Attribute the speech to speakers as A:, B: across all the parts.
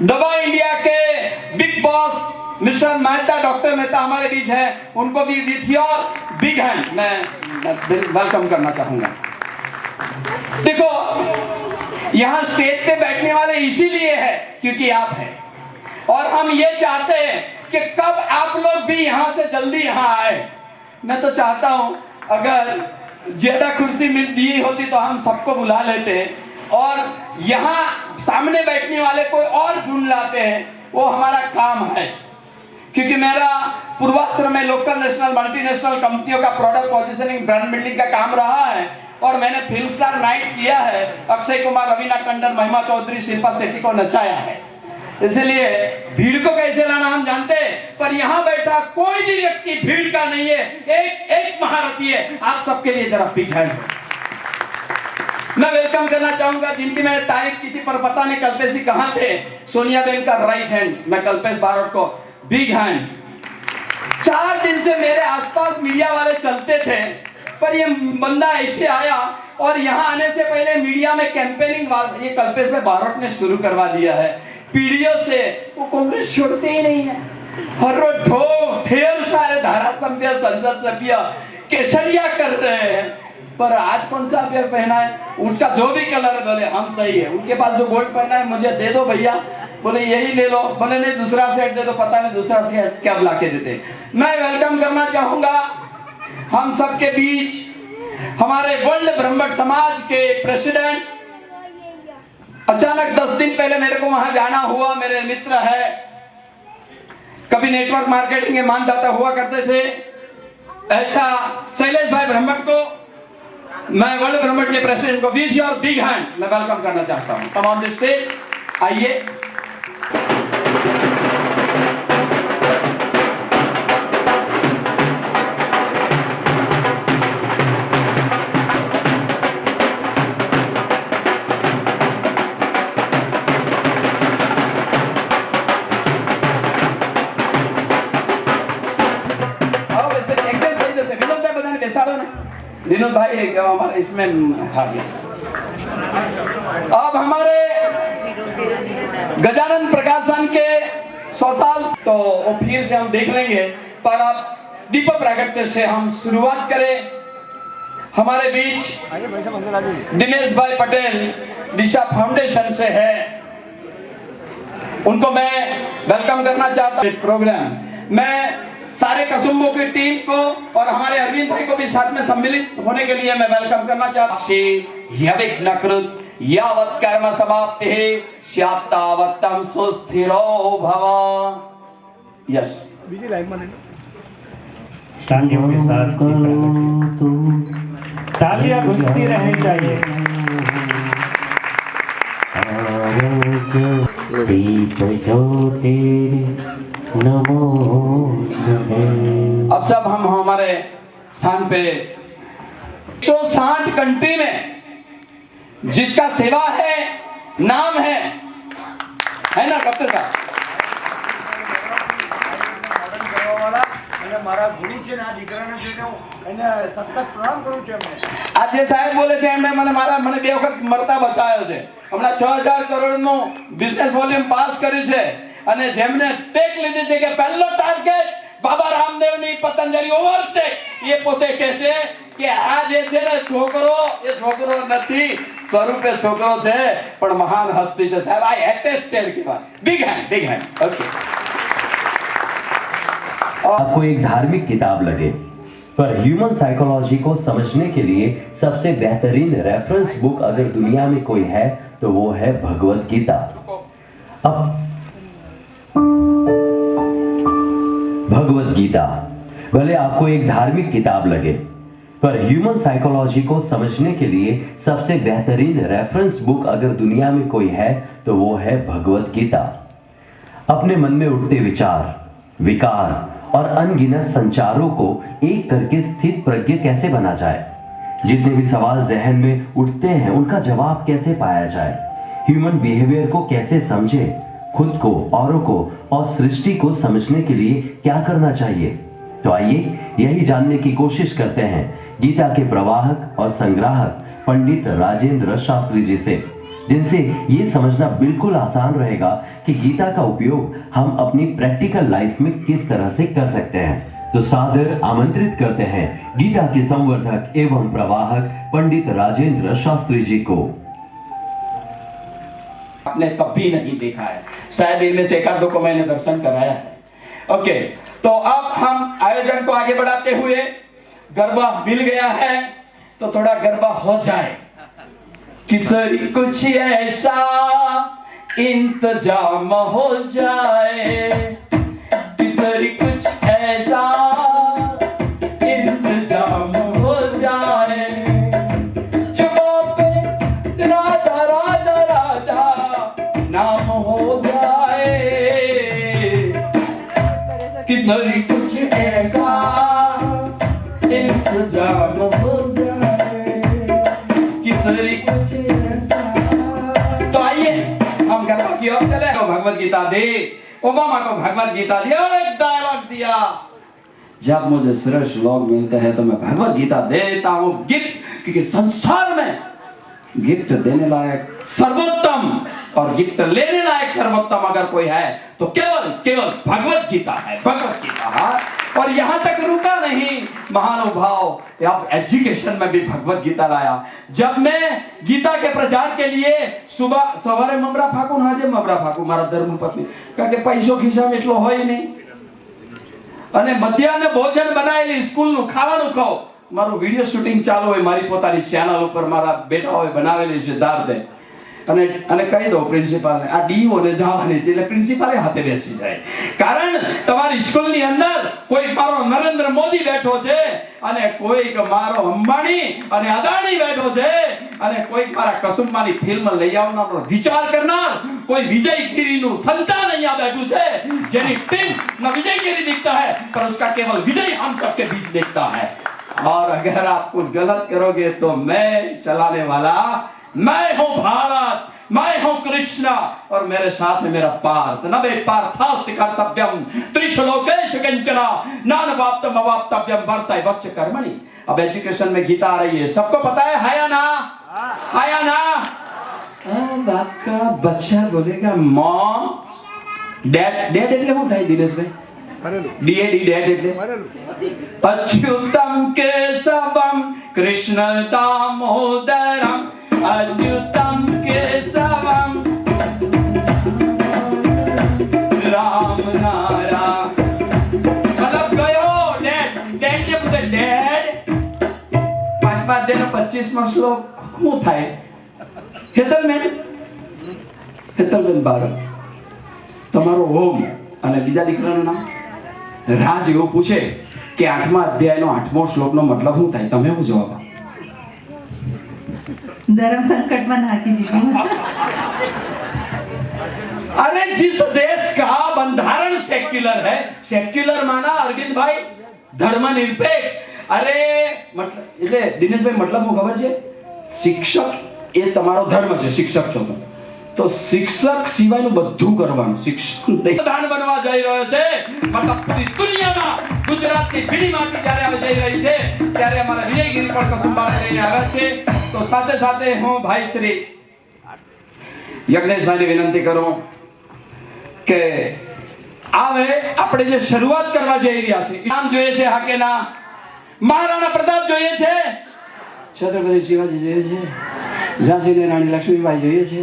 A: दबा इंडिया के big boss mister Mehta, doctor Mehta हमारे बीच है, उनको भी विथ योर बिग हैंड मैं वेलकम करना चाहूंगा। देखो, यहां स्टेज पे बैठने वाले इसीलिए है क्योंकि आप हैं, और हम ये चाहते हैं कि कब आप लोग भी यहां से जल्दी यहां आए। मैं तो चाहता हूं अगर ज्यादा कुर्सी मिल दी होती तो हम सबको बुला लेते हैं और यहां सामने बैठने वाले कोई और ढूंढ लाते हैं, वो हमारा काम है। क्योंकि मेरा पूर्वाश्रम में लोकल, नेशनल, मल्टीनेशनल कंपनियों का प्रोडक्ट पोजीशनिंग, ब्रांड बिल्डिंग का काम रहा है, और मैंने फिल्म स्टार नाइट किया है, अक्षय कुमार, रवीना टंडन, महिमा चौधरी, शिल्पा शेट्टी को नचाया है। इसलिए भीड़ को कैसे लाना हम जानते हैं, पर यहाँ बैठा कोई भी व्यक्ति भीड़ का नहीं है, एक एक महारथी है। आप सबके लिए जरा बिग हैंड मैं वेलकम करना चाहूंगा, जिनकी मैंने तारीफ की थी पर पता नहीं कल्पेश जी कहां थे। सोनिया बेन का राइट हैंड, मैं कल्पेश बारोट को बिग हैंड। 4 दिन से मेरे आसपास मीडिया वाले चलते थे, पर ये बंदा ऐसे आया और यहाँ आने से पहले मीडिया में कैंपेनिंग ये कल्पेश भाई बारोट ने शुरू करवा दिया है। पीढ़ियों से वो कांग्रेस छोड़ते ही नहीं है, हर रोज ढेर सारे धारासभ्य, संसद सभ्य केसरिया कर रहे हैं, पर आज कौन सा अभ्यर पहना है, उसका जो भी कलर है बोले हम सही है। उनके पास जो गोल्ड पहना है मुझे दे दो भैया, बोले यही ले लो, बोले नहीं दूसरा सेट दे दो, पता नहीं दूसरा सेट क्या ला के देते। मैं वेलकम करना चाहूंगा हम सबके बीच हमारे वर्ल्ड ब्रह्मण समाज के प्रेसिडेंट। अचानक 10 दिन पहले मेरे को वहां जाना हुआ, मेरे मित्र है, कभी नेटवर्क मार्केटिंग के मानदाता हुआ करते थे, ऐसा शैलेश भाई ब्रह्मण को मैं वर्ल्ड ब्रह्मण के प्रेसिडेंट को विथ योर बिग हैंड मैं वेलकम करना चाहता हूं। कम ऑन द स्टेज, आइए। विनोद भाई हमारे इसमें अब हमारे गजानन प्रकाशन के 100 साल तो वो फिर से हम देख लेंगे, पर अब दीपक प्रागट्य से हम शुरुआत करें। हमारे बीच दिनेश भाई पटेल दिशा फाउंडेशन से है, उनको मैं वेलकम करना चाहता हूं। प्रोग्राम मैं सारे कसुम्बों की टीम को और हमारे अरविंद भाई को भी साथ में सम्मिलित होने के लिए मैं वेलकम करना चाहता हूं। यावत् कर्म समाप्तिः स्यात् तावत् सुस्थिरो भव। यस,
B: बीजी लाइन में
C: तालियों के साथ तालियां बजती रहनी चाहिए।
A: अब सब हम हमारे स्थान पे 160 कंट्री में जिसका सेवा है, नाम है ना डॉक्टर साहब?
B: મારા ગુરુ છે ને આ દીકરાને જોઈને હું એને સખત પ્રણામ કરું છું એમને।
A: आज જે સાહેબ બોલે છે એમણે મને 2 વખત મરતા બચાવ્યો છે। હમણાં 6000 કરોડનું બિઝનેસ વોલ્યુમ પાસ કર્યું છે, અને જેમને ટેક લીધી છે કે પહેલો ટાર્ગેટ બાબા રામદેવની પતંજલિ ઓવરટેક, એ પોતે કહે છે કે આ જે છે ને છોકરો, એ છોકરો નથી, સ્વરૂપે છોકરો છે પણ મહાન હસ્તી છે સાહેબ। આ એટેસ્ટેડ કહેવાય। Big hand okay.
D: आपको एक धार्मिक किताब लगे, पर ह्यूमन साइकोलॉजी को समझने के लिए सबसे बेहतरीन रेफरेंस बुक अगर दुनिया में कोई है तो वो है भगवत गीता। अब भगवत गीता भले आपको एक धार्मिक किताब लगे, पर ह्यूमन साइकोलॉजी को समझने के लिए सबसे बेहतरीन रेफरेंस बुक अगर दुनिया में कोई है तो वो है भगवत गीता। अपने मन में उठते विचार, विकार और अनगिनत संचारों को एक करके स्थित प्रज्ञ कैसे बना जाए, जितने भी सवाल जहन में उठते हैं उनका जवाब कैसे पाया जाए, ह्यूमन बिहेवियर को कैसे समझे, खुद को, औरों को और सृष्टि को समझने के लिए क्या करना चाहिए। तो आइए यही जानने की कोशिश करते हैं गीता के प्रवाहक और संग्राहक पंडित राजेंद्र शास्त्री जी से। जिनसे ये समझना बिल्कुल आसान रहेगा कि गीता का उपयोग हम अपनी प्रैक्टिकल लाइफ में किस तरह से कर सकते हैं। तो सादर आमंत्रित करते हैं गीता के संवर्धक एवं प्रवाहक पंडित राजेंद्र शास्त्री जी को।
A: आपने कभी नहीं देखा है, शायद इनमें से एक आध दो को मैंने दर्शन कराया है। ओके, तो अब हम आयोजन को आगे बढ़ाते हुए, गरबा मिल गया है तो थोड़ा गरबा हो जाए। किसी कुछ ऐसा इंतजाम हो जाए, किसी कुछ ऐसा इंतजाम हो जाए, चुपो पे राधा राधा राधा नाम हो जाए, किसी कुछ ऐसा इंतजाम हो जाए, किसी कुछ ऐसा। तो आइए हम गरबा की ओर चले। भगवत गीता दे, ओबामा को भगवत गीता दिया और एक डायलॉग दिया, जब मुझे श्रेष्ठ लोग मिलते हैं तो मैं भगवत गीता देता हूं गिफ्ट, क्योंकि संसार में गिफ्ट देने लायक सर्वोत्तम और गिफ्ट लेने लायक सर्वोत्तम अगर कोई है तो केवल केवल भगवत गीता है, भगवत गीता है। और यहां तक रुका नहीं महानुभाव, अब एजुकेशन में भी भगवत गीता लाया। जब मैं गीता के प्रचार के लिए सुबह सवारे ममरा फाकू हाजे ममरा फाकू मारा धर्म पत्नी કારણ કે પૈસો ખિસ્સામાં એટલો હોય નહીં, અને મધ્યાહને ભોજન બનાવેલી સ્કૂલનું ખાવાનું ખાઓ। મારું વિડિયો શૂટિંગ ચાલુ હોય મારી પોતાની ચેનલ ઉપર, મારા બેટાઓએ બનાવેલી છે દાર્દે, અને કહી દો પ્રિન્સિપાલને આ ડીઓ ને જવાની છે, એટલે પ્રિન્સિપાલે હાથે બેસી જાય। કારણ તમારી સ્કૂલની અંદર કોઈ મારો નરેન્દ્ર મોદી બેઠો છે, અને કોઈ મારો અંબાણી અને અદાણી બેઠો છે, અને કોઈ મારા કસુંબાની ફિલ્મ લઈ આવવાનો વિચાર કરનાર કોઈ વિજયગીરીનું સંતાન અહીંયા બેઠું છે, જેની ટીમ ન વિજયગીરી दिखता है पर उसका केवल विजय हम सबके बीच दिखता है। और अगर आप कुछ गलत करोगे तो मैं चलाने वाला मैं हूं भारत, मैं हूं कृष्ण, और मेरे साथ है मेरा पार्थ। नभे पार्थास्ति कर्तव्यम त्रिशलोकेश किंचन नान वाप्तम अवाप्तव्यम वर्तते वक्ष कर्मणि। अब एजुकेशन में गीता आ रही है, सबको पता है या ना? है या ना? अब आपका बच्चा बोलेगा मॉम डैड, डैड એટલે શું થાય દિનેશભાઈ? ડીએડી ડેડ એટલે અચ્યુતમ કેશવમ કૃષ્ણ દામોદરમ, अच्युतम केशवम राम नारायण। मतलब गयो डैड, डैड ने पूछे डैड 5 दिन 25 श्लोक શું થાય? હેતલબેન બારડ તમારો હોમ અને બીજા દીકરાનું નામ રાજ એવું પૂછે કે 8મા અધ્યાયનો 8મો શ્લોકનો મતલબ શું થાય? તમે શું જવાબ આપો?
E: धर्म संकट में नाकी दीजिए।
A: अरे जिस देश का बंधारण सेक्युलर है, सेक्युलर माना अरविंद भाई धर्मनिरपेक्ष। अरे मतलब એટલે દિનેશભાઈ मतलब હું ખબર છે, શિક્ષક એ તમારો ધર્મ છે, શિક્ષક છો તો શિક્ષક સિવાયનું બધું કરવાનું। શિક્ષક પ્રધાન બનવા જઈ રહ્યો છે, મતલબ પૂરી દુનિયામાં ગુજરાતની ભીડી માટી જ્યારે આવી જઈ રહી છે, ત્યારે અમારા વિજયગીરી પણ કસુંબાને લઈને આવ્યા છે। તો સાથે સાથે હું ભાઈ શ્રી યજ્ઞેશભાઈને વિનંતી કરું કે હવે આપણે જે શરૂઆત કરવા જઈ રહ્યા છે, નામ જોઈએ છે હા કે ના? મહારાણા પ્રતાપ જોઈએ છે, છત્રપતિ શિવાજી જોઈએ છે, ઝાંસીની રાણી લક્ષ્મીબાઈ જોઈએ છે,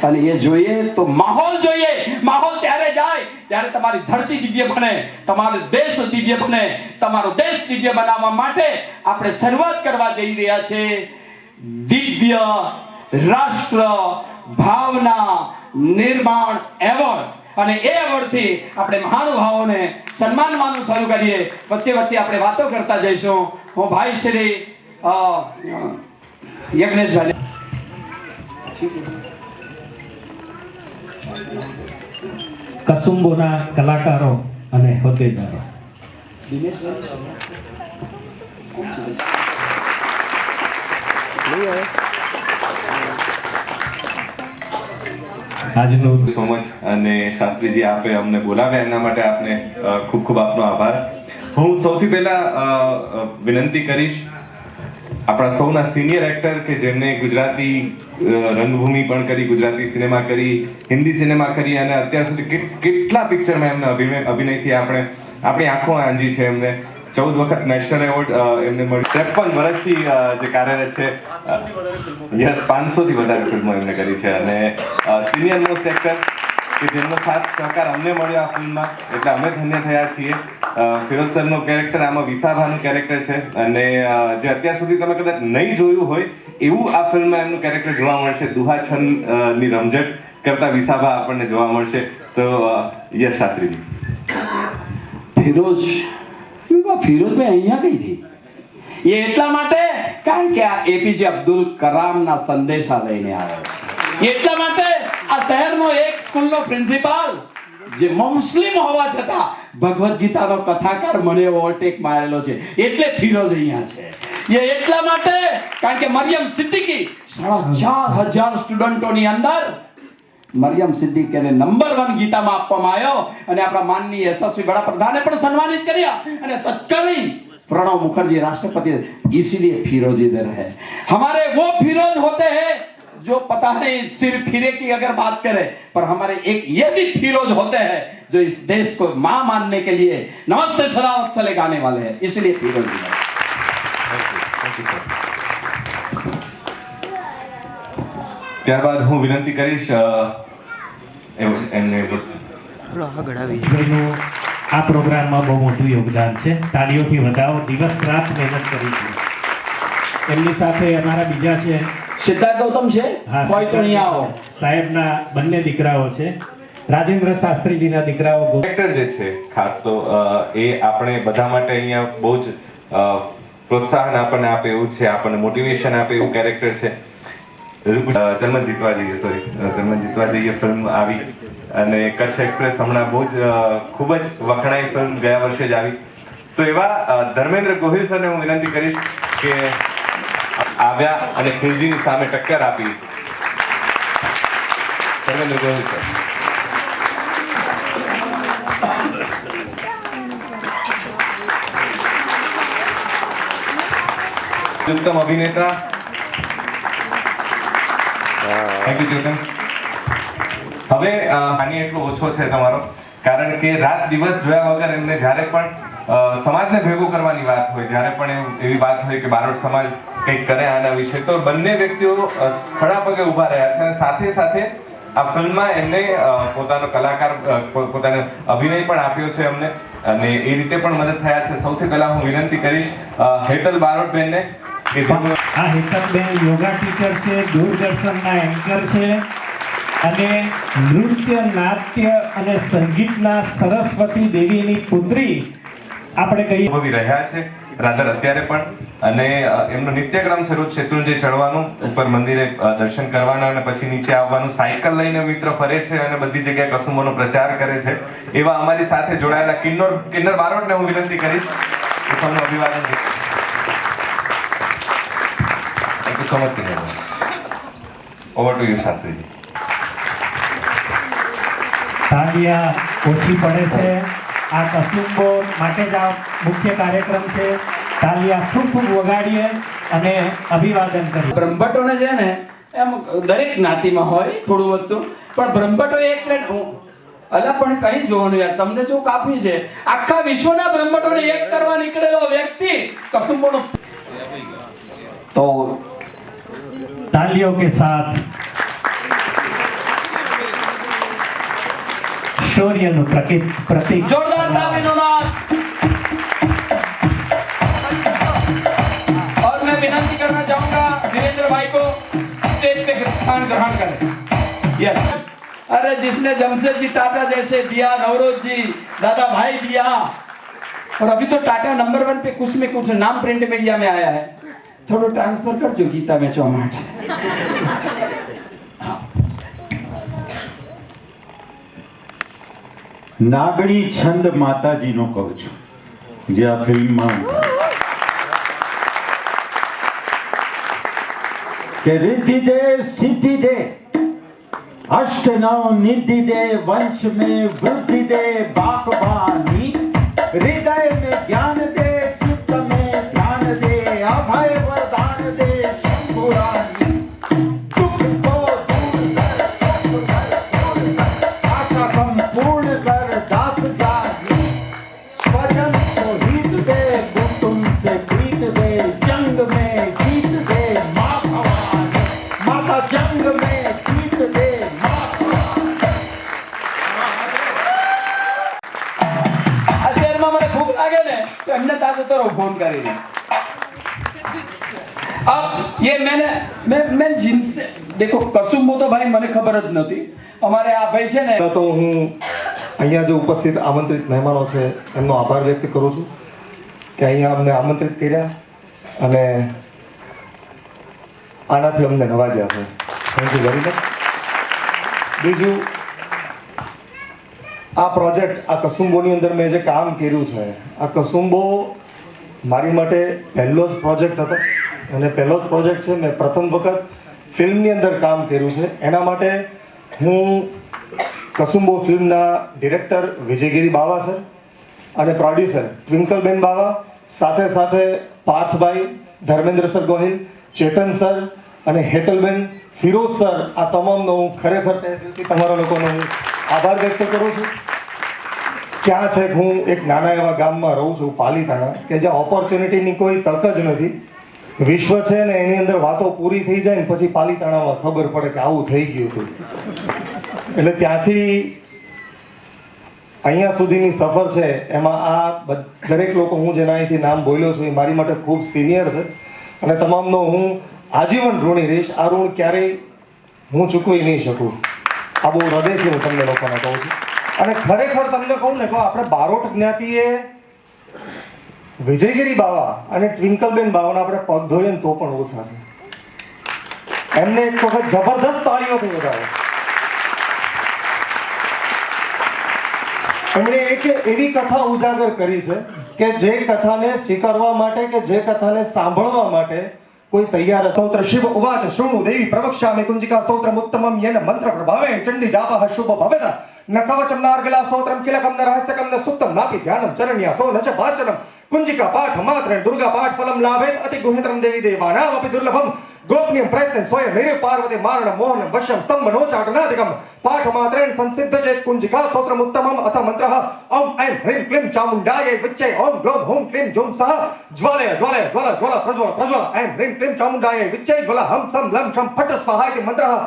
A: અને એ જોઈએ તો માહોલ જોઈએ। માહોલ ત્યારે જાય ત્યારે તમારી ધરતી દિવ્ય બને, તમારો દેશ દિવ્ય બને। તમારો દેશ દિવ્ય બનાવવા માટે આપણે શરૂઆત કરવા જઈ રહ્યા છે દિવ્ય રાષ્ટ્ર ભાવના નિર્માણ એવોર્ડ, અને એ એવોર્ડ થી આપણે મહાનુભાવોને સન્માનવાનું શરૂ કરીએ। વચ્ચે વચ્ચે આપણે વાતો કરતા જઈશું। હું ભાઈ શ્રી યજ્ઞેશભાઈ
C: કસુંબોના કલાકારો અને હોદ્દેદારો, આજનું
F: સો મચ અને શાસ્ત્રીજી આપે અમને બોલાવ્યા એના માટે આપને ખૂબ ખૂબ આપનો આભાર। હું સૌથી પહેલા વિનંતી કરીશ આપણા સૌના સિનિયર એક્ટર કે જેમને ગુજરાતી રંગભૂમિ પણ કરી, ગુજરાતી સિનેમા કરી, હિન્દી સિનેમા કરી અને અત્યાર સુધી કેટલા પિક્ચરમાં એમને અભિનયથી આપણી આંખો આંજી છે. એમને 14 વખત નેશનલ એવોર્ડ એમને મળ્યો. 53 વર્ષથી જે કાર્યરત છે. યસ, 500 થી વધારે ફિલ્મો એમને કરી છે અને સિનિયર મોસ્ટ એક્ટર કે જેમનો સાથ સહકાર અમને મળ્યો આ ફિલ્મમાં, એટલે અમે ધન્ય થયા છીએ. ફિરોઝ સરનો કેરેક્ટર આમાં વિસાભાનું કેરેક્ટર છે અને જે અત્યાર સુધી તમે કદાચ નહીં જોયું હોય એવું આ ફિલ્મમાં એમનું કેરેક્ટર જોવા મળશે. દુહાછંદની રમઝટ કરતા વિસાભા આપણને જોવા મળશે. તો યશ શાસ્ત્રીજી.
A: ફિરોઝ ભાઈ અહીંયા કઈ થી? એ એટલા માટે કારણ કે આ એપીજે અબ્દુલ કલામના સંદેશા લઈને આવ્યો. એટલા માટે આ શહેરનો એક સ્કૂલનો પ્રિન્સિપાલ જે મુસ્લિમ હોવા છતાં ભગવદ ગીતાનો કથાકાર મને ઓવરટેક મારેલો છે, એટલે ફિરોઝ અહીંયા છે. એ એટલા માટે કારણ કે મરિયમ સિદ્દીકી 4,500 સ્ટુડન્ટોની અંદર મરિયમ સિદ્દીકીને નંબર 1 ગીતામાં આપવામાં આવ્યો અને આપણા માનનીય યશસ્વી વડાપ્રધાને પણ સન્માનિત કર્યા અને તત્કાલીન प्रणब मुखर्जी राष्ट्रपति, इसीलिए फिरोज इधर है. हमारे वो फिरोज होते हैं जो पता नहीं सिर फिरे की अगर बात करें, पर हमारे एक ये भी फिरोज होते हैं जो इस देश को मां मानने के लिए नमस्ते सलावत से गाने वाले हैं. इसलिए फिरोज इधर.
F: ત્યારબાદ હું વિનંતી કરીશ એમને
C: આ પ્રોગ્રામમાં બહુ મોટું યોગદાન છે. તાળીઓથી વધાવો. દિવસ રાત મહેનત કરી છે. એમની સાથે અમારા બીજા છે
A: સિદ્ધાર્થ ગૌતમ છે, કોઈ તો અહીંયા આવો.
C: સાહેબના બંને દીકરાઓ છે, રાજેન્દ્ર શાસ્ત્રીજીના દીકરાઓ.
F: કેરેક્ટર જે છે ખાસ તો એ આપણે બધા માટે અહીંયા બહુ જ પ્રોત્સાહન આપણને આપે એવું છે, આપણને મોટિવેશન આપે એવું કેરેક્ટર છે. ચર્મન જીતવા જઈએ ફિલ્મ આવી અને કચ્છ એક્સપ્રેસ હમણાં બહુ જ ખૂબ જ વખણાઈ ફિલ્મ ગયા વર્ષે જ આવી. તો એવા ધર્મેન્દ્ર ગોહિલ સરને હું વિનંતી કરીશ કે આવ્યા અને ખિલજીની સામે ટક્કર આપી. ધર્મેન્દ્ર ગોહિલ સર. ઉત્તમ અભિનેતા. થેન્ક યુ ચેતન. હવે આની એટલો ઓછો છે તમારો, કારણ કે રાત દિવસ જોયા વગર એમને જ્યારે પણ સમાજને ભેગું કરવાની વાત હોય, જ્યારે પણ એવી વાત હોય કે બારોટ સમાજ કંઈક કરે આના વિશે, તો બંને વ્યક્તિઓ ખડા પગે ઊભા રહ્યા છે અને સાથે સાથે આ ફિલ્મમાં એમને પોતાનો કલાકાર પોતાનો અભિનય પણ આપ્યો છે અમને અને એ રીતે પણ મદદ થયા છે. સૌથી પહેલા હું વિનંતી કરીશ હેતલ બારોટબેનને કે
C: આ હેતલબેન યોગા ટીચર છે, દૂરદર્શનના એન્કર છે અને નૃત્ય, નાટ્ય અને સંગીતના સરસ્વતી દેવીની પુત્રી આપણે કહીએ
F: અનુભવી રહ્યા છે રાધર અત્યારે પણ. અને એમનો નિત્યક્રમ શરૂ શેત્રુંજય ચડવાનું, ઉપર મંદિરે દર્શન કરવાના અને પછી નીચે આવવાનું. સાયકલ લઈને મિત્ર ફરે છે અને બધી જગ્યાએ કસુંબોનો પ્રચાર કરે છે. એવા અમારી સાથે જોડાયેલા કિન્નર બારોટને હું વિનંતી કરીશ કે સૌનું અભિવાદન. so much, Kinnor. Over to you, Shastriji.
C: તાલિયા ઓછી પડે છે. આ કસુંબો માટે જ આ મુખ્ય કાર્યક્રમ છે. તાલિયા ખૂબ ખૂબ વગાડીએ અને અભિવાદન કરીએ.
A: બ્રહ્મભટ્ટોને છે ને એમ દરેક જ્ઞાતિમાં હોય થોડું વધતું, પણ બ્રહ્મભટ્ટો એક પ્લેટ અલા પણ કઈ જોવાનું યાર, તમને જો કાફી છે. આખા વિશ્વના બ્રહ્મભટ્ટોને એક કરવા નીકળેલો વ્યક્તિ કસુંબોનો. તો
C: तालियों के साथ शौर्यનું પ્રતીક.
A: जोरदार तालियों नाल. और मैं विनती करना चाहूंगा वीरेंद्र भाई को स्टेज पे स्थान ग्रहण करें. यस. अरे जिसने जमशेदजी टाटा जैसे दिया, नवरोज जी, दादा भाई दिया, और अभी तो टाटा नंबर 1 पे कुछ में कुछ नाम प्रिंट मीडिया में आया है. थोड़ा ट्रांसफर कर जो गीता में चौमाट.
G: નાગણી છંદ માતાજીનો કહું છું, જે આ ફિલ્મમાં કે રિદ્ધિ દે સિદ્ધિ દે અષ્ટ નવ નિધિ દે વંશ में वृद्धि दे बाकबानी हृदय में ज्ञान दे चित्त में ध्यान दे अभय वरदान
A: લાગે ને તો એમને તાજો તરો ફોન કરીને अब ये मैं जिनसे देखो कसुम्बो तो भाई મને ખબર જ નથી અમારે આ ભાઈ છે ને
H: તો હું અહીંયા જે ઉપસ્થિત આમંત્રિત મહેમાનો છે એમનો આભાર વ્યક્ત કરું છું કે અહીંયા અમને આમંત્રિત કર્યા અને આનાથી અમને નવાજ્યા છે થેન્ક યુ વેરી મચ. બીજું આ પ્રોજેક્ટ આ કસુંબોની અંદર મેં જે કામ કર્યું છે આ કસુંબો મારી માટે પહેલો જ પ્રોજેક્ટ હતો અને પહેલો જ પ્રોજેક્ટ છે. મેં પ્રથમ વખત ફિલ્મની અંદર કામ કર્યું છે. એના માટે હું કસુંબો ફિલ્મના ડિરેક્ટર વિજયગીરી બાવા સર અને પ્રોડ્યુસર ટ્વિંકલબેન બાવા, સાથે સાથે પાર્થભાઈ, ધર્મેન્દ્ર સર ગોહિલ, ચેતન સર અને હેતલબેન, ફિરોઝ સર, આ તમામનો હું ખરેખર દિલથી તમારા લોકોનો હું આભાર વ્યક્ત કરું છું. ક્યાં છે કે હું એક નાના એવા ગામમાં રહું છું પાલીતાણા, કે જ્યાં ઓપોર્ચ્યુનિટીની કોઈ તક જ નથી. વિશ્વ છે ને એની અંદર વાતો પૂરી થઈ જાય ને પછી પાલીતાણામાં ખબર પડે કે આવું થઈ ગયું હતું. એટલે ત્યાંથી અહીંયા સુધીની સફર છે એમાં આ દરેક લોકો હું જેના અહીંથી નામ બોલ્યો છું એ મારી માટે ખૂબ સિનિયર છે અને તમામનો હું આજીવન ઋણી રહીશ. આ ઋણ ક્યારેય હું ચૂકવી નહીં શકું. આ બહુ હૃદયથી હું તમને લોકોને કહું છું. અને ખરેખર તમને કહું ને તો આપણે બારોટ જ્ઞાતિએ વિજયગીરી બાવા અને ટ્વિંકલબેન બાવાના આપણે પગ ધોઈએ ને તો પણ ઓછા છે. એમને એક વખત જબરદસ્ત તાળીઓથી વધારે. એમણે એક એવી કથા ઉજાગર કરી છે કે જે કથાને સ્વીકારવા માટે કે જે કથાને સાંભળવા માટે કોઈ તૈયાર સ્તોત્ર શિવ ઉવાચ શૃણુ દેવી પ્રવક્ષ્યામિ કુંજિકા સ્તોત્રમ ઉત્તમમ યેન મંત્ર પ્રભાવે ચંડી જાપઃ શુભ ભવેત ન કવચમ નાર્ગલા સ્તોત્રમ કિલકમ ન રહસ્યકમ ન સુક્તમ નાપી ધ્યાનમ ચરણ્યા સો ન ચ વાચનમ कुंजिका पाठ मात्र दुर्गा पाठ फलम लाभेत अति गुहित्रम देवी देवानाम अपि दुर्लभम गोपनीयम प्रयत्न स्वयं मेरे पार्वती मारण मोहन वश्यम स्तंभ नो चाटनादिकम पाठ मात्रेण संसिद्ध चेत कुंजिका स्तोत्रम उत्तमम अथ मंत्रः ओम ऐं ह्रीं क्लीं चामुण्डायै विच्चे ओम ग्लोम हुम क्लीं जुम सह ज्वालय ज्वालय ज्वल ज्वल प्रज्वल प्रज्वल ऐं ह्रीं क्लीं चामुण्डायै विच्चे ज्वल हम सम लं शम फट स्वाहा इति मंत्रः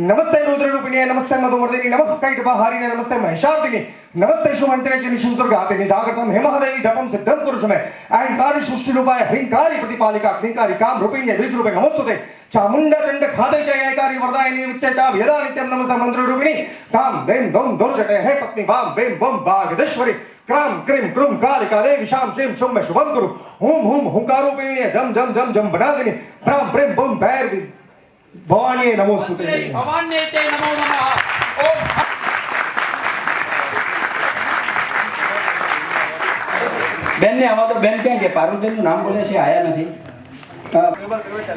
H: नमस्ते रुद्ररूपिणे नमस्ते मधुमर्दिनी नमः कैटभाहारिणे नमस्ते महिषार्दिनी नमस्ते शुभंतरे निशं स्वर्गातिनि जागृतं हेमहदेवी जपं सिद्धं पुरुषमे अहंकारी सृष्टि रूपाय ह्रींकारी प्रतिपालिका क्लींकारी काम रूपिण्ये बीज रूपे नमोस्तुते चामुंडा चंड खादे जयकारी वरदायिनी विच्चे चा यदा नित्यं नमस्ते मंत्र रूपिणी काम दें दोम दुर्जटे हे पत्नी वाम बेम बम भागदेश्वरी क्राम क्रीम क्रूम कालिका देवी शाम शिम शुम में शुभं कुरु हुम हुम हुंकारूपिणी जम जम जम जम बनागिनी प्राम प्रेम बम भैरवी भवानी नमोस्तुते
A: ભવાને તે નમો નમઃ. ઓમ બેન ને આવા તો બેન ક્યાં કે પારુલબેન નું નામ બોલે છે આયા નથી.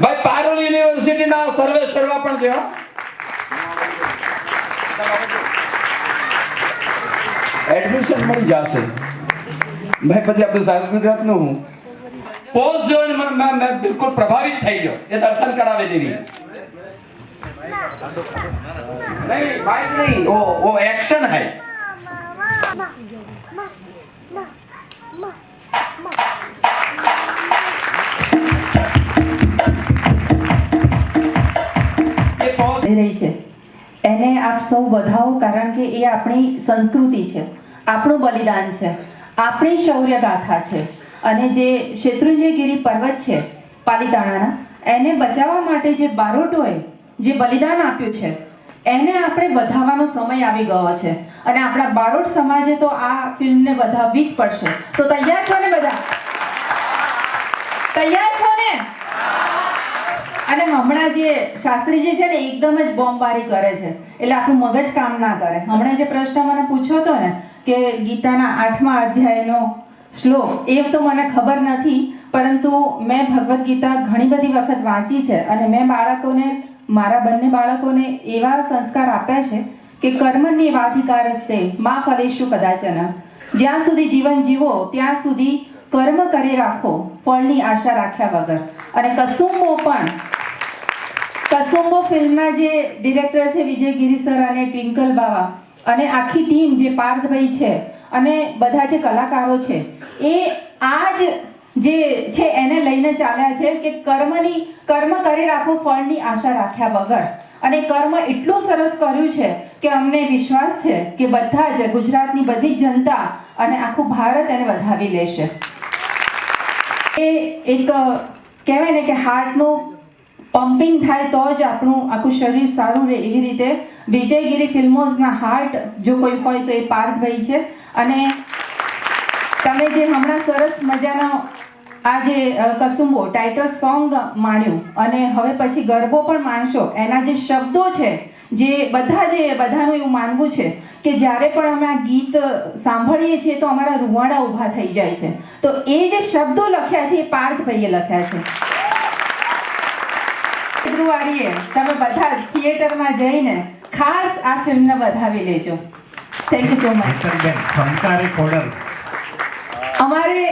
A: ભાઈ પારુલ યુનિવર્સિટીના સર્વે સર્વા પણ છે. એડમિશન મળી જશે ભાઈ. પછી આપણે સાઉથ ગુજરાતનું હું પોસ્ટ જોઈને મેં બિલકુલ પ્રભાવિત થઈ ગયો. એ દર્શન કરાવે દેવી नहीं बाइक नहीं वो एक्शन है.
E: રહી છે એને આપ સૌ વધાવો, કારણ કે એ આપણી સંસ્કૃતિ છે, આપણું બલિદાન છે, આપણી શૌર્ય ગાથા છે. અને જે શેત્રુંજયગીરી પર્વત છે પાલીતાણાના, એને બચાવવા માટે જે બારોટોએ જે બલિદાન આપ્યું છે એને આપણે વધાવવાનો સમય આવી ગયો છે. અને આપણા બારોટ સમાજે તો આ ફિલ્મને વધાવવી જ પડશે. તો તૈયાર છો ને બધા? તૈયાર છો ને? અને હમણાં જે શાસ્ત્રીજી છે ને એકદમ જ બોમ્બબારી કરે છે, એટલે આપણું મગજ કામ ના કરે. હમણાં જે પ્રશ્ન મને પૂછ્યો હતો ને કે ગીતાના 8મા અધ્યાયનો શ્લોક, એ તો મને ખબર નથી, પરંતુ મેં ભગવદ્ ગીતા ઘણી બધી વખત વાંચી છે અને મેં બાળકોને, મારા બંને બાળકોને એવા સંસ્કાર આપ્યા છે કે કર્મણ્યેવાધિકારસ્તે મા ફલેષુ કદાચન. જ્યાં સુધી જીવન જીવો ત્યાં સુધી કર્મ કરી રાખો, ફળની આશા રાખ્યા વગર. અને કસુંબો ફિલ્મના જે ડિરેક્ટર છે વિજયગીરી સર અને ટ્વિંકલ બાવા અને આખી ટીમ જે પાર્થભાઈ છે અને બધા જે કલાકારો છે, એ આ જ જે છે એને લઈને ચાલ્યા છે કે કર્મ કરી રાખો ફળની આશા રાખ્યા વગર. અને કર્મ એટલું સરસ કર્યું છે કે અમને વિશ્વાસ છે કે બધા જ ગુજરાતની બધી જ જનતા અને આખું ભારત એને વધાવી લેશે. એ એક કહેવાય ને કે હાર્ટનું પમ્પિંગ થાય તો જ આપણું આખું શરીર સારું રહે. એવી રીતે વિજયગીરી ફિલ્મોઝના હાર્ટ જો કોઈ હોય તો એ પાર્થભાઈ છે. અને તમે જે હમણાં સરસ મજાનો આ જે કસુંબો ટાઇટલ સોંગ માણ્યું અને હવે પછી ગરબો પણ માણશો, એના જે શબ્દો છે જે બધાનું એવું માનવું છે કે જ્યારે પણ અમે આ ગીત સાંભળીએ છીએ તો અમારા રૂવાડા ઊભા થઈ જાય છે. તો એ જે શબ્દો લખ્યા છે એ પાર્થભાઈએ લખ્યા છે. ફેબ્રુઆરીએ તમે બધા જ થિયેટરમાં જઈને ખાસ આ ફિલ્મને વધાવી લેજો. Thank you so much. અમારે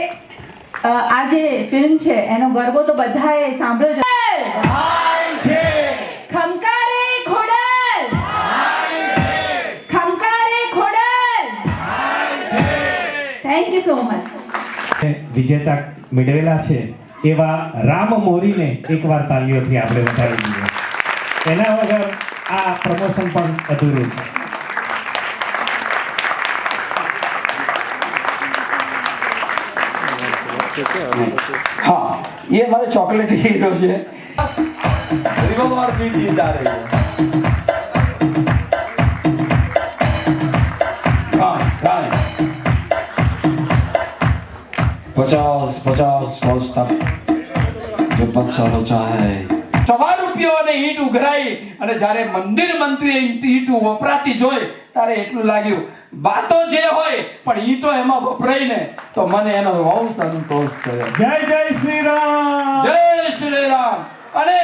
E: આ જે ફિલ્મ છે એનો ગરબો તો બધાએ સાંભળ્યો છે. ખમકારે ખોડલ, ખમકારે Khodal. Thank you so much.
C: વિજેતા મેળવેલા છે એવા રામ મોરીને એકવાર તાલીઓથી આપણે વધાવી દઈએ. એના વગર આ પ્રમોશન પણ અધૂરું છે.
A: हाँ, ये हमारे चॉकलेट हीरो है. रिवॉल्वर भी जीत आ रही है. हाँ, 50 फौज तक जो बच्चा बचा है. 100 રૂપિયાને ઈંટ ઉઘરાઈ અને જ્યારે મંદિર મંત્રીએ ઈંટ વપરાતી જોઈ ત્યારે એટલું લાગ્યું વાતો જે હોય પણ ઈંટો એમાં વપરાય ને તો મને એનો બહુ સંતોષ થયો.
C: જય જય શ્રી રામ,
A: જય શ્રી રામ. અને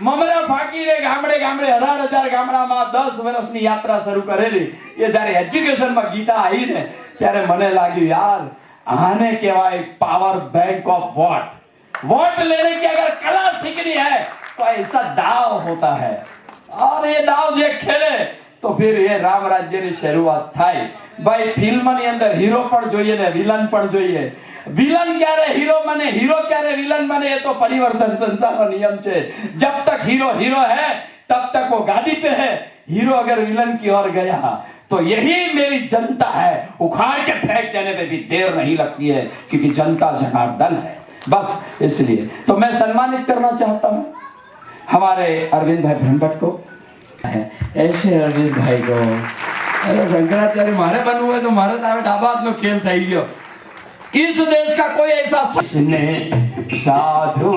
A: મમરા ફાકીને ગામડે 18,000 ગામડામાં 10 વર્ષની યાત્રા શરૂ કરેલી એ જ્યારે એજ્યુકેશનમાં ગીતા આવી ને ત્યારે મને લાગ્યું યાર आने कहेवाय पावर बैंक ऑफ वोट लेने की अगर कला सीखनी है तो ऐसा दाव होता है और ये दाव जो खेले तो फिर ये राम राज्य की शुरुआत થાય. ભાઈ ફિલ્મની અંદર હીરો પણ જોઈએ ને વિલન પણ જોઈએ. વિલન ક્યારે હીરો બને, હીરો ક્યારે વિલન બને એ તો પરિवर्तन संसार नियम છે. जब तक हीरो हीरो है तब तक वो गादी पे है. हीरो अगर विलन की ओर गया तो यही मेरी जनता है. उखाड़ के फेंक देने पे भी देर नहीं लगती है क्योंकि जनता जनार्दन है. बस इसलिए तो मैं सम्मानित करना चाहता हूँ हमारे अरविंद भाई ब्रह्मभट्ट को. ऐसे अरविंद भाई को अरे शंकराचार्य मारे बनવું હોય તો મારે તો હવે ડાબા હાથનો ખેલ થઈ ગયો. इस देश का कोई ऐसा साधु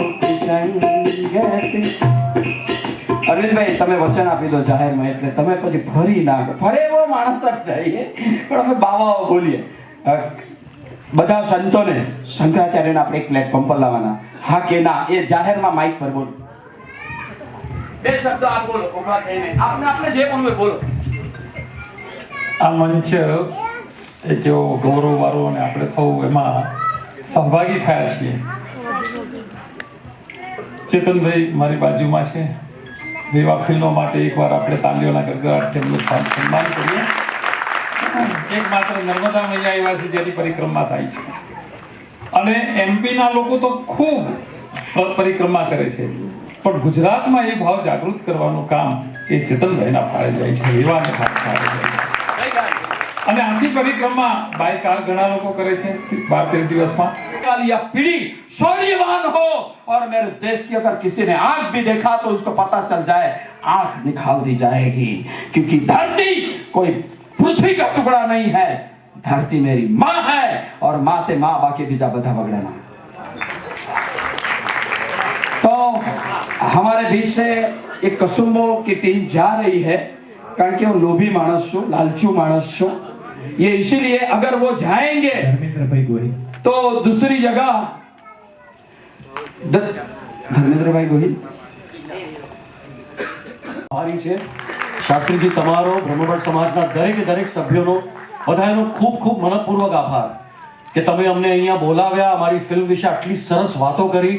A: अरविंद भाई તમે વચન આપી દો જાહેરમાં એટલે તમે પછી ફરી ના ફરે એવો માણસ જ થઈએ પણ અમે બાવાઓ બોલીએ. બધા સંતોને શંકરાચાર્યને આપણે એક પ્લેટફોર્મ પર લાવવાના. હા કે ના એ જાહેરમાં માઇક પર બોલો. બે શબ્દો આપ બોલો ઉભા થઈને. આપણે જે બોલવું એ બોલો.
I: આ મંચ એક એવો ગૌરવવાળો અને આપણે સૌ એમાં સહભાગી થયા છીએ. ચેતનભાઈ મારી બાજુમાં છે. એવા ફિલ્મો માટે એકવાર આપણે તાલીઓના ગડગડાટથી એમનું સન્માન કરીએ. એક માત્ર નર્મદા મૈયા એવા છે જેની પરિક્રમા થાય છે અને એમપીના લોકો તો ખૂબ પરિક્રમા કરે છે પણ ગુજરાતમાં એ ભાવ જાગૃત કરવાનું કામ એ ચેતનભાઈના ફાળે જાય છે. એવાને ફાળે જાય છે અને આથી પરિક્રમા બાયકાળ ઘણા લોકો કરે છે 12-13 દિવસમાં.
A: यह पीढ़ी शौर्यवान हो और मेरे देश की अगर किसी ने आंख भी देखा तो उसको पता चल जाए आंख निकाल दी जाएगी क्योंकि धरती कोई पृथ्वी का टुकड़ा नहीं है. धरती मेरी माँ है और माते माँ बाकी बीजा बधा बगड़ना. तो हमारे बीच से एक कसुम्बो की टीम जा रही है कारण कि वो लोभी मानस छो, लालचू मानस छो. ये इसीलिए अगर वो जाएंगे तो दूसरी जगह ધર્મેન્દ્રભાઈ ગોહિલ
J: આભારી છે. શાસ્ત્રીજી તમારો બ્રહ્મભટ્ટ સમાજના દરેક સભ્યોનો બધાનો ખૂબ મનપૂર્વક આભાર કે તમે અમને અહીંયા બોલાવ્યા, અમારી ફિલ્મ વિશે આટલી સરસ વાતો કરી,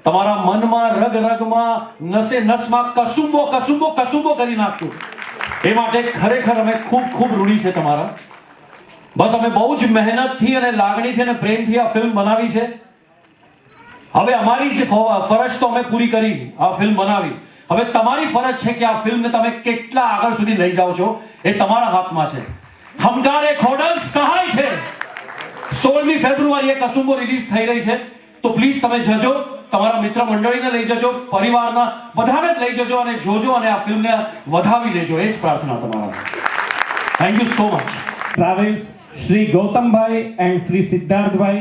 J: તમારા મનમાં રગમાં નસે નસમાં કસુંબો કરી નાખ્યું. એ માટે ખરેખર અમે ખૂબ ઋણી છે તમારા. બસ અમે બહુ જ મહેનતથી અને લાગણીથી અને પ્રેમથી આ ફિલ્મ બનાવી છે. હવે અમારી જ ફરજ તો અમે પૂરી કરી, આ ફિલ્મ બનાવી. હવે તમારી ફરજ છે કે આ ફિલ્મને તમે કેટલા આગળ સુધી લઈ જાઓ છો એ તમારા હાથમાં છે. હમકારે ખોડલ સહાય છે. 16મી ફેબ્રુઆરીએ કસુંબો રિલીઝ થઈ રહી છે, તો પ્લીઝ તમે જજો, તમારા મિત્ર મંડળીને લઈ જજો, પરિવારના બધાને જ લઈ જજો અને જોજો અને આ ફિલ્મને વધાવી લેજો. એ જ પ્રાર્થના તમારા. Thank you so much.
C: Travels, Shri Gautambai and Shri Siddharthbhai,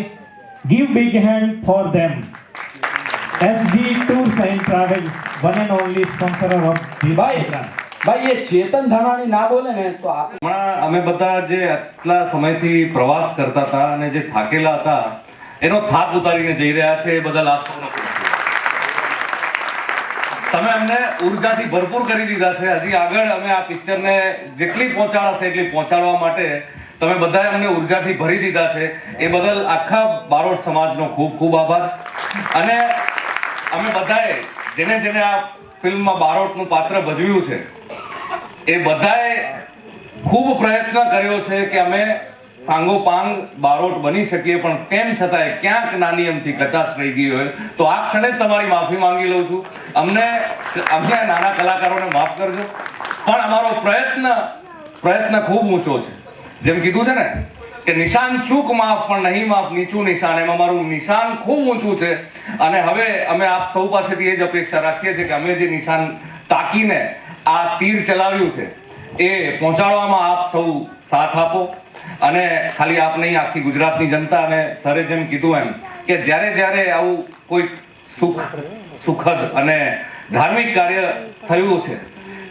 C: give big hand for them. SG Tours and Travels, one and only sponsor of this program.
A: ભાઈ એ ચેતન ધાનાણી ના બોલે ને તો
F: હમણાં અમે બધા જે આટલા સમયથી પ્રવાસ કરતા હતા અને જે થાકેલા હતા એનો થાક ઉતારીને જઈ રહ્યા છે, એ બદલ આપ સૌનો ખૂબ આભાર. તમે અમને ઉર્જાથી ભરપૂર કરી દીધા છે. હજી આગળ અમે આ પિક્ચરને જેટલી પહોંચાડાશે એટલી પહોંચાડવા માટે તમે બધાએ અમને ઉર્જાથી ભરી દીધા છે. એ બદલ આખા બારોટ સમાજનો ખૂબ ખૂબ આભાર. અને અમે બધાએ જેને જેને આ ફિલ્મમાં બારોટનું પાત્ર ભજવ્યું છે એ બધાએ ખૂબ પ્રયત્ન કર્યો છે કે અમે સાંગોપાંગ બારોટ બની શકીએ, પણ તેમ છતાંય ક્યાંક નાની એમથી કચાશ રહી ગઈ હોય તો આ ક્ષણે જ તમારી માફી માંગી લઉં છું. અમને નાના કલાકારોને માફ કરજો, પણ અમારો પ્રયત્ન ખૂબ ઊંચો છે. જેમ કીધું છે ને કે નિશાન ચૂક માફ પણ નહીં માફ નીચું નિશાન, એમ અમારું નિશાન ખૂબ ઊંચું છે. અને હવે અમે આપ સૌ પાસેથી એ જ અપેક્ષા રાખીએ છીએ કે અમે જે નિશાન તાકીને આ તીર ચલાવ્યું છે એ પહોંચાડવામાં આપ સૌ સાથ આપો. અને ખાલી આપ નહીં, આખી ગુજરાતની જનતા. અને સરે જેમ કીધું એમ કે જ્યારે જ્યારે આવું કોઈ સુખદ અને ધાર્મિક કાર્ય થયું છે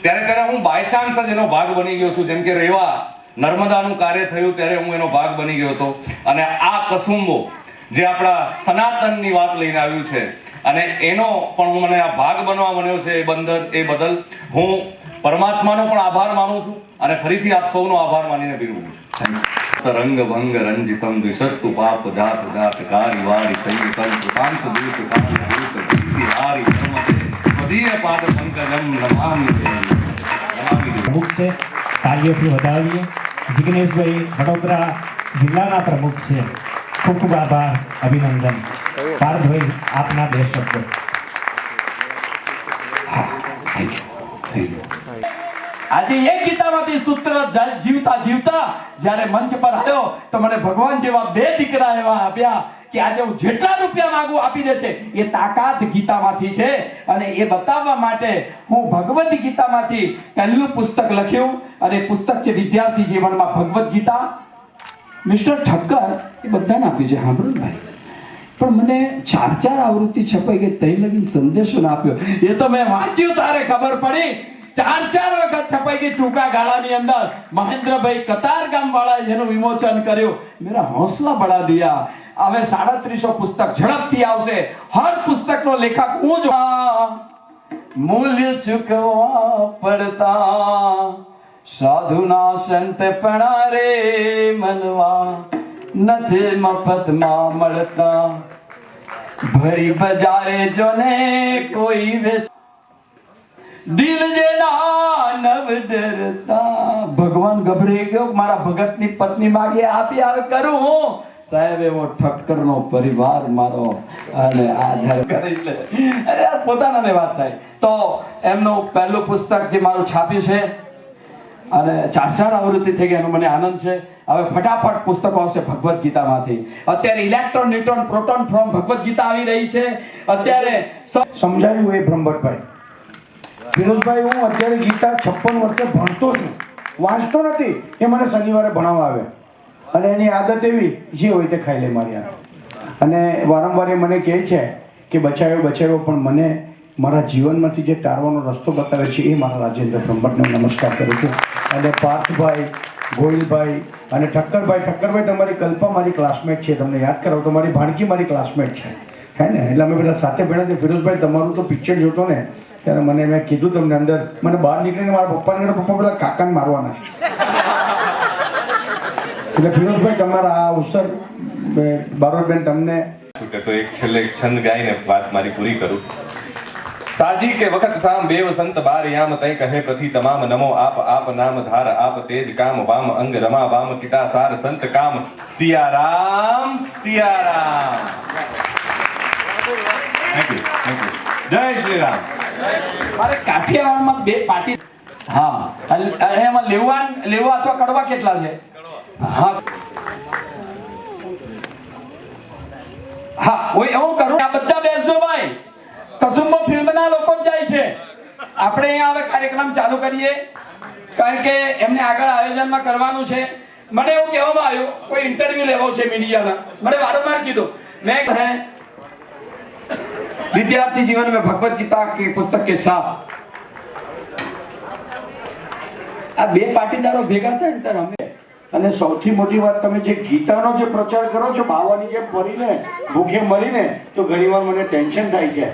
F: ત્યારે ત્યારે હું બાય ચાન્સ જ એનો ભાગ બની ગયો છું. જેમ કે રેવા નર્મદાનું કાર્ય થયું ત્યારે હું એનો ભાગ બની ગયો હતો. અને આ કસુંબો જે આપણા સનાતનની વાત લઈને આવ્યું છે અને એનો પણ મને આ ભાગ બનવા મળ્યો છે, એ બદલ હું પરમાત્માનો પણ આભાર માનું છું અને ફરીથી આપ સૌનો આભાર માનીને વિરમું છું. રંગ ભંગ રંજિતમ દ્વિષસ્તુ પાપ જાત જાત કારી વારી સંયુતમ કૃપાંત દૂત કાલ દૂત દીપ્તિ હારી ધર્મતે સ્વદીય પાદ પંકજમ નમામિ
C: પ્રમુખ છે, તાળીઓથી વધાવીએ. જિગ્નેશભાઈ વડોદરા જિલ્લાના પ્રમુખ છે. ખૂબ ખૂબ આભાર, અભિનંદન. પાર્થભાઈ આપના બે શબ્દો.
A: આજે એક ગીતામાંથી સૂત્ર જીવતા જીવતા જ્યારે મંચ પર આવ્યો તો મને ભગવાન જેવા બે દીકરા એવા આપ્યા કે આજે હું જેટલા રૂપિયા માંગુ આપી દે છે. એ તાકાત ગીતામાંથી છે અને એ બતાવવા માટે હું ભગવદ્ ગીતામાંથી પહેલું પુસ્તક લખ્યું અને પુસ્તક છે વિદ્યાર્થી જીવનમાં ભગવદ્ ગીતા. મિસ્ટર ઠક્કર એ બધાને આપ્યું છે, સાંભળો ને ભાઈ, પણ મને 4 આવૃત્તિ છપાઈ ગઈ, તઈ લગીને સંદેશો ના આપ્યો. એ તો મેં વાંચ્યું તારે ખબર પડી. 4 વખત છપાઈ ગઈ ટૂંકા ગાળાની અંદર. મહેન્દ્રભાઈ કતારગામ વાળા જેનું વિમોચન કર્યું, મેરા હૌસલા બઢા દિયા. હવે 3700 પુસ્તક ઝડપથી આવશે. હર પુસ્તકનો લેખક હું જ. મૂલ્ય ચૂકવવા પડતા સાધુના સંત પણ રે મનવા નથી મફતમાં મળતા. ભરી બજારે જોને કોઈ વેચ દિલ જેના નવ ડરતા. ભગવાન ગભરાઈ ગયો, મારા ભગતની પત્ની માગે આપી આવે કરું હું. સાહેબ એવો ઠક્કરનો પરિવાર મારો અને આ જ્યારે અરે પોતાનાને વાત થાય તો એમનું પહેલું પુસ્તક જે મારું છાપ્યું છે અને 4 આવૃત્તિ થઈ ગઈ, એનો મને આનંદ છે. હવે ફટાફટ પુસ્તકો આવશે ભગવદ્ ગીતામાંથી. અત્યારે electron neutron proton from Bhagavad Gita આવી રહી છે. અત્યારે
B: સમજાયું એ બ્રહ્મભટ્ટભાઈ. ફિરોઝભાઈ, હું અત્યારે ગીતા 56 વર્ષે ભણતો છું, વાંચતો નથી. એ મને શનિવારે ભણાવવા આવે અને એની આદત એવી જે હોય તે ખાઈ લે મારી આ. અને વારંવાર એ મને કહે છે કે બચાવ્યો, પણ મને મારા જીવનમાંથી જે તારવાનો રસ્તો બતાવે છે એ મારા રાજેન્દ્ર બ્રહ્મભટ્ટને નમસ્કાર કરું છું. અને પાર્થભાઈ, ગોહિલભાઈ અને ઠક્કરભાઈ તમારી કલ્પા મારી ક્લાસમેટ છે. તમને યાદ કરાવું તો મારી ભાણકી મારી ક્લાસમેટ છે, હે ને? એટલે અમે બધા સાથે ભેળા છે. ફિરોઝભાઈ, તમારું તો પિક્ચર જોતો ને ત્યારે મેં કીધું તમને અંદર મને બહાર નીકળીને મારા પપ્પા પેલા કાકાને મારવાના છે. એટલે ફિરોઝભાઈ, તમારા આ અવસર બારોટબેન તમને
F: તો એક છેલ્લે એક છંદ ગાઈને વાત મારી પૂરી કરું. સાજી કે વખત સામ બેવ સંત બાર યામ તય કહે પ્રથી તમામ નમો આપ નામ ધાર આપ તેજ કામ વામ અંગ રમા વામ કિતા સાર સંત કામ. સિયારામ સિયારામ. Thank you. જય શ્રી રામ.
A: મારે કાઠિયાવાડમાં 2 પાટી હા અને એમાં લેવા અથવા કડવા કેટલા છે હા હા હું એવું કરું આ બધા બેસજો ભાઈ કસુંબો ફિલ્મના લોકો જ જાય છે આપણે અહીંયા હવે કાર્યક્રમ ચાલુ કરીએ કારણ કે એમને આગળ આયોજનમાં કરવાનું છે મને એવું કહેવામાં આવ્યું કોઈ ઇન્ટરવ્યુ લેવો છે મીડિયાના મને વારંવાર કીધું मैं है विद्यार्थी जीवन में भगवत गीता के पुस्तक के साथ આ 2 પાટીદારો ભેગા થાય ને ત્યારે અમે
B: અને સૌથી મોટી વાત તમે જે ગીતાનો જે પ્રચાર કરો છો બાવાની જેમ ફરીને ભૂખે મરીને તો ઘણીવાર મને ટેન્શન થાય છે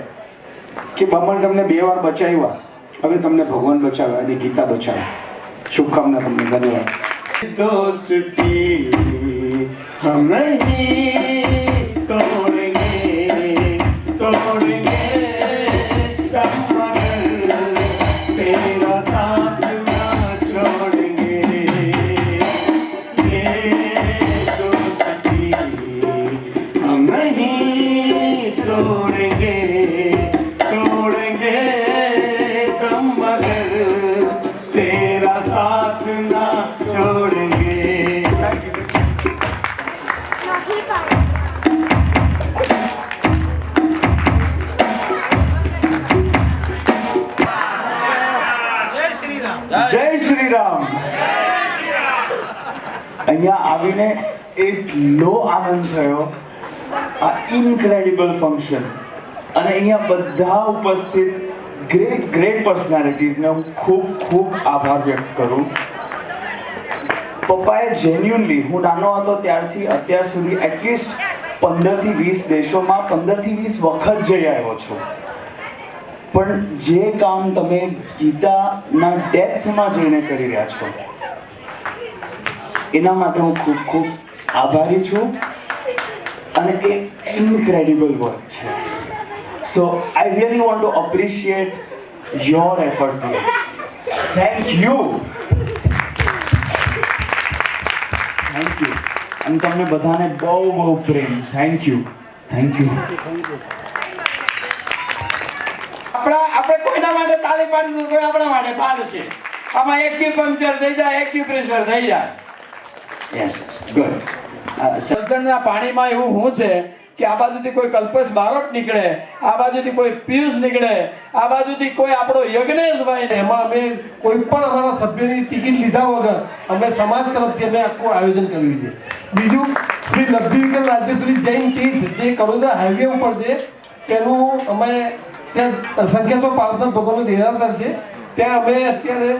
B: કે ભગવાન તમને 2 વાર બચાવ્યા હવે તમને ભગવાન બચાવ્યા અને ગીતા બચાવ્યા શુભકામના તમને ધન્યવાદ દોસ્તી હમ નહીં તોડેંગે तेरा साथ ना छोड़ेंगे ये दोस्ती हम नहीं तोड़ेंगे तुम मगर तेरा साथ ना छोड़ेंगे જય શ્રી રામ અહીંયા આવીને એટલો આનંદ થયો આ ઇનક્રેડિબલ ફંક્શન અને અહીંયા બધા ઉપસ્થિત ગ્રેટ પર્સનાલિટીઝને હું ખૂબ આભાર વ્યક્ત કરું પપ્પાએ જેન્યુઅનલી હું નાનો હતો ત્યારથી અત્યાર સુધી એટલીસ્ટ 15 થી 20 દેશોમાં 15 થી 20 વખત જઈ આવ્યો છું પણ જે કામ તમે ગીતાના ડેપ્થમાં જઈને કરી રહ્યા છો એના માટે હું ખૂબ આભારી છું અને એ ઇનક્રેડિબલ વર્ક છે so I really want to appreciate your effort today thank you અને તમને બધાને બહુ પ્રેમ થેન્ક યુ
A: આપણે કોઈના માટે તાળી પાડીશું કોઈ આપણા માટે પાડશે આમાં એક્યુપંક્ચર થઈ જાય એક્યુપ્રેશર થઈ જાય યસ ગુડ સલસણના પાણીમાં એવું શું છે કે આ બાજુથી કોઈ કલ્પેશ બારોટ નીકળે આ બાજુથી કોઈ પિયુષ નીકળે આ બાજુથી કોઈ આપણો યજ્ઞેશભાઈ
H: એમાં અમે કોઈ પણ અમારા સભ્યની ટિકિટ લીધા વગર અમે સમાજ તરફથી અમે આખું આયોજન કર્યું છે બીજું શ્રી લબ્ધિવિકલ રાજ્યશ્રી જૈન તીર્થ જે કડોદરા હાઈવે ઉપર છે તેનું અમે ત્યાં સંકેશ્વર પાર્થનાથ ભગવાનનું દેરાસર છે ત્યાં અમે અત્યારે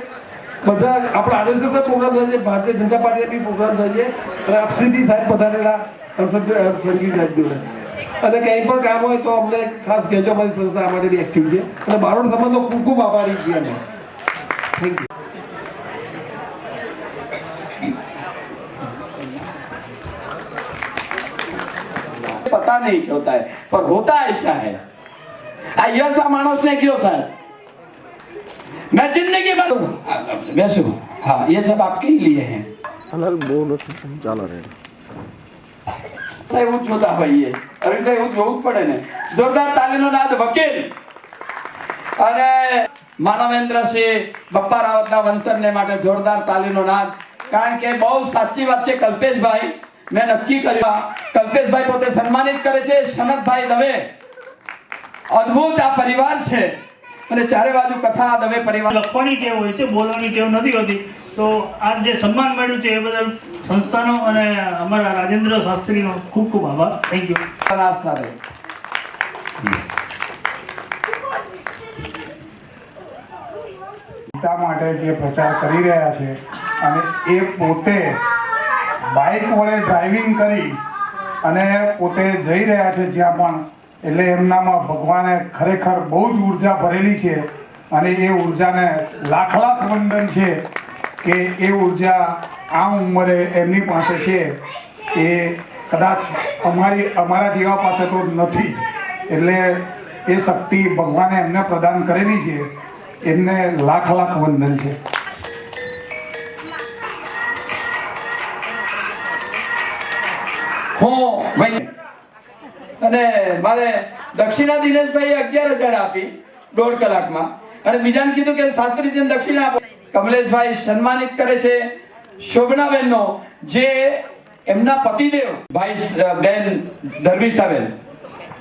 H: બધા આપણા આરએસએસના પ્રોગ્રામ થાય છે ભારતીય જનતા પાર્ટીના બી પ્રોગ્રામ થાય છે અને આપસીથી સાહેબ પધારેલા સંગીત સાહેબ જોડે અને કંઈ પણ કામ હોય તો અમને ખાસ કહેજો અમારી સંસ્થા આ માટે બી એક્ટિવ છે અને બારોટ સમાજનો ખૂબ આભારી છીએ અમે થેન્ક યુ
A: पता नहीं चलता है पर होता ऐसा है यश मानस ने क्यों साहब मैं जिंदगी भर वैसे हाँ ये सब आपके ही लिए हैं એવું જોતા હોઈએ અરે તો એવું જોવું જ પડે ને જોરદાર તાલીનો નાદ વકીલ અને માનવેન્દ્રસિંહ બપ્પા રાવતના વંશજને માટે જોરદાર તાલીનો નાદ કારણ કે બહુ સાચી વાત છે કલ્પેશભાઈ મેં નક્કી કર્યું કલ્પેશભાઈ પોતે સન્માનિત કરે છે સનતભાઈ દવે અદ્ભુત આ પરિવાર છે અને ચારે બાજુ કથા દવે પરિવાર
K: લખવાની ટેવ હોય છે બોલવાની ટેવ નથી હોતી તો આ જે સન્માન મળ્યું છે એ બદલ સંસ્થાનો અને અમારા રાજેન્દ્ર શાસ્ત્રીનો ખૂબ આભાર થેન્ક યુ
A: સાથે
B: ગીતા માટે જે પ્રચાર કરી રહ્યા છે અને એ પોતે બાઇક વડે ડ્રાઇવિંગ કરી અને પોતે જઈ રહ્યા છે જ્યાં પણ એટલે એમનામાં ભગવાને ખરેખર બહુ જ ઉર્જા ભરેલી છે અને એ ઉર્જાને લાખ વંદન છે કે એ ઉર્જા આ ઉંમરે એમની પાસે છે એ કદાચ અમારા જેવા પાસે તો નથી એટલે એ શક્તિ ભગવાને એમને પ્રદાન કરેલી છે એમને લાખ વંદન છે
A: ભાઈ અને મારે દક્ષિણા દિનેશભાઈ 11,000 આપી 1.5 કલાકમાં. અને બીજાને કીધું કે શાસ્ત્રીજીને દક્ષિણા આપો. કમલેશભાઈ સન્માનિત કરે છે શોભનાબેનનો, જે એમના પતિદેવ ભાઈ બેન ધર્મિષ્ઠાબેન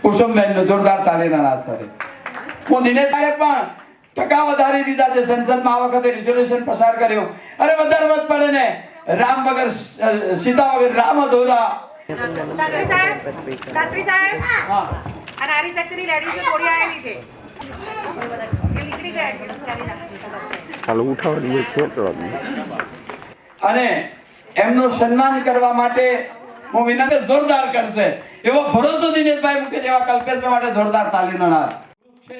A: કુસુમબેનનો જોરદાર તાલીના નાદ સાથે. હું દિનેશભાઈએ પણ ટકા વધારી દીધા છે. સંસદમાં આ વખતે રિઝોલ્યુશન પસાર કર્યો. અરે વધારે વધ પડે ને, રામ વગર સીતા વગર રામ અધૂરા.
L: શાસ્ત્રી સાહેબ આ નારી શક્તિની લેડીઝો થોડી આવેલી છે એ નીકળી ગયા.
A: અને એમનું સન્માન કરવા માટે હું વિનંતી જોરદાર કરશે એવો ભરોસો દિનેશભાઈ મૂકે છે. એવા કલ્પેશભાઈ માટે જોરદાર તાલીનો નાદ છે.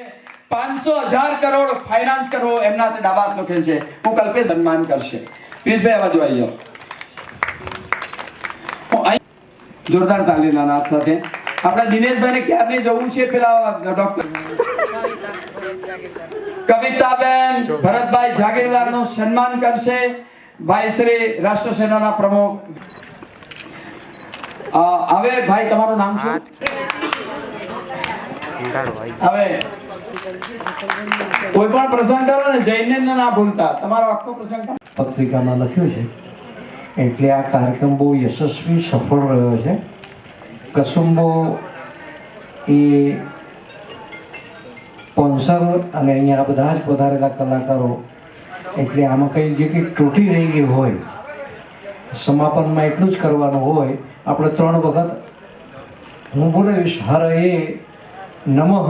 A: 500,000 કરોડ ફાઇનાન્સ કરવો એમના તે ડાબાત લખેલ છે. હું કલ્પેશ સન્માન કરશે. પિયુષભાઈ આ બાજુ આવી જાઓ. જોરદાર તાલીના નાદ સાથે આપણે દિનેશભાઈને ક્યારની જવું છે. પેલા ડોક્ટર કવિતાબેન ભરતભાઈ જાગીરદારનું સન્માન કરશે. ભાઈ શ્રી રાષ્ટ્ર સેનાના પ્રમુખ. હવે ભાઈ તમારું નામ શું? હવે કોઈ પણ પ્રસંગ કરો ને જઈને ના ભૂલતા. તમારો આખો પ્રસંગ
C: પત્રિકામાં લખ્યું છે, એટલે આ કાર્યક્રમ બહુ યશસ્વી સફળ રહ્યો છે. કસુંબો એ સ્પોન્સર અને અહીંયા બધા જ પધારેલા કલાકારો, એટલે આમાં કંઈ જે કંઈ તૂટી રહી ગઈ હોય, સમાપનમાં એટલું જ કરવાનું હોય. આપણે 3 વખત હું બોલાવીશ હર એ નમઃ,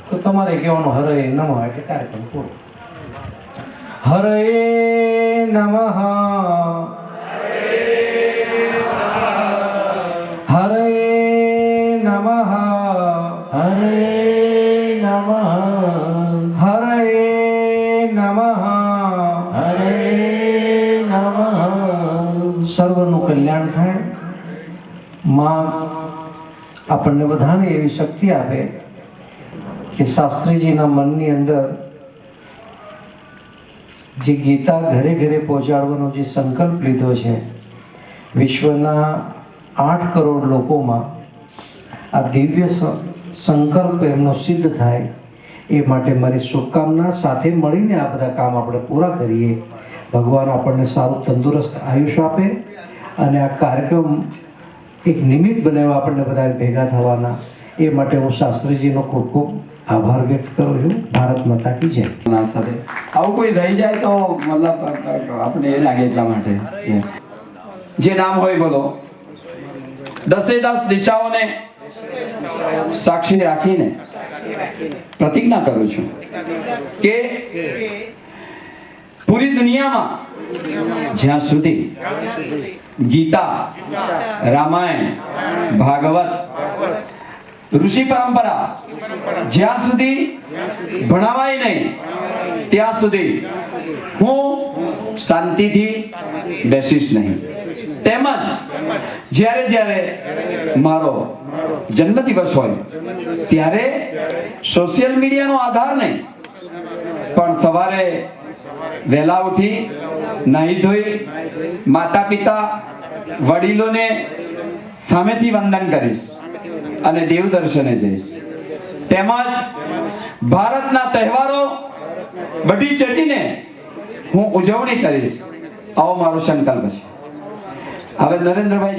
C: તો તમારે કહેવાનું હર એ નમઃ, એટલે કાર્યક્રમ પૂરો. હર એ નમઃ, હરે નમઃ, હરે નમઃ, હરે નમઃ, હરે નમઃ. સર્વનું કલ્યાણ થાય. માં આપણને બધાને એવી શક્તિ આપે કે શાસ્ત્રીજીના મનની અંદર જે ગીતા ઘરે ઘરે પહોંચાડવાનો જે સંકલ્પ લીધો છે, વિશ્વના 8 કરોડ લોકોમાં આ દિવ્ય સંકલ્પ એમનો સિદ્ધ થાય એ માટે મારી શુભકામના. સાથે મળીને આ બધા કામ આપણે પૂરા કરીએ. ભગવાન આપણને સારું તંદુરસ્ત આયુષ્ય આપે અને આ કાર્યક્રમ એક નિમિત્ત બનાવવા આપણને બધા ભેગા થવાના. એ માટે હું શાસ્ત્રીજીનો ખૂબ ખૂબ આભાર વ્યક્ત કરું છું. ભારત માતા કી જય.
A: સાથે આવું કોઈ રહી જાય તો મતલબ આપણે એ લાગે એટલા માટે જે નામ હોય બોલો. 10 દિશાઓને સાક્ષી રાખીને પ્રતિજ્ઞા કરું છું કે પૂરી દુનિયામાં જ્યાં સુધી ગીતા, રામાયણ, ભાગવત, ઋષિ પરંપરા જ્યાં સુધી ભણાવાય નહીં ત્યાં સુધી હું શાંતિથી બેસીશ નહીં. તેમજ જ્યારે જ્યારે મારો જન્મદિવસ હોય ત્યારે સોશિયલ મીડિયાનો આધાર નહીં, પણ સવારે વહેલા ઉઠી નાહી ધોઈ માતા પિતા વડીલોને સામેથી વંદન કરીશ અને દેવ દર્શને જઈશ. તેમજ ભારતના તહેવારો બધી ચડીને હું ઉજવણી કરીશ. આવો મારો સંકલ્પ છે. હવે નરેન્દ્રભાઈ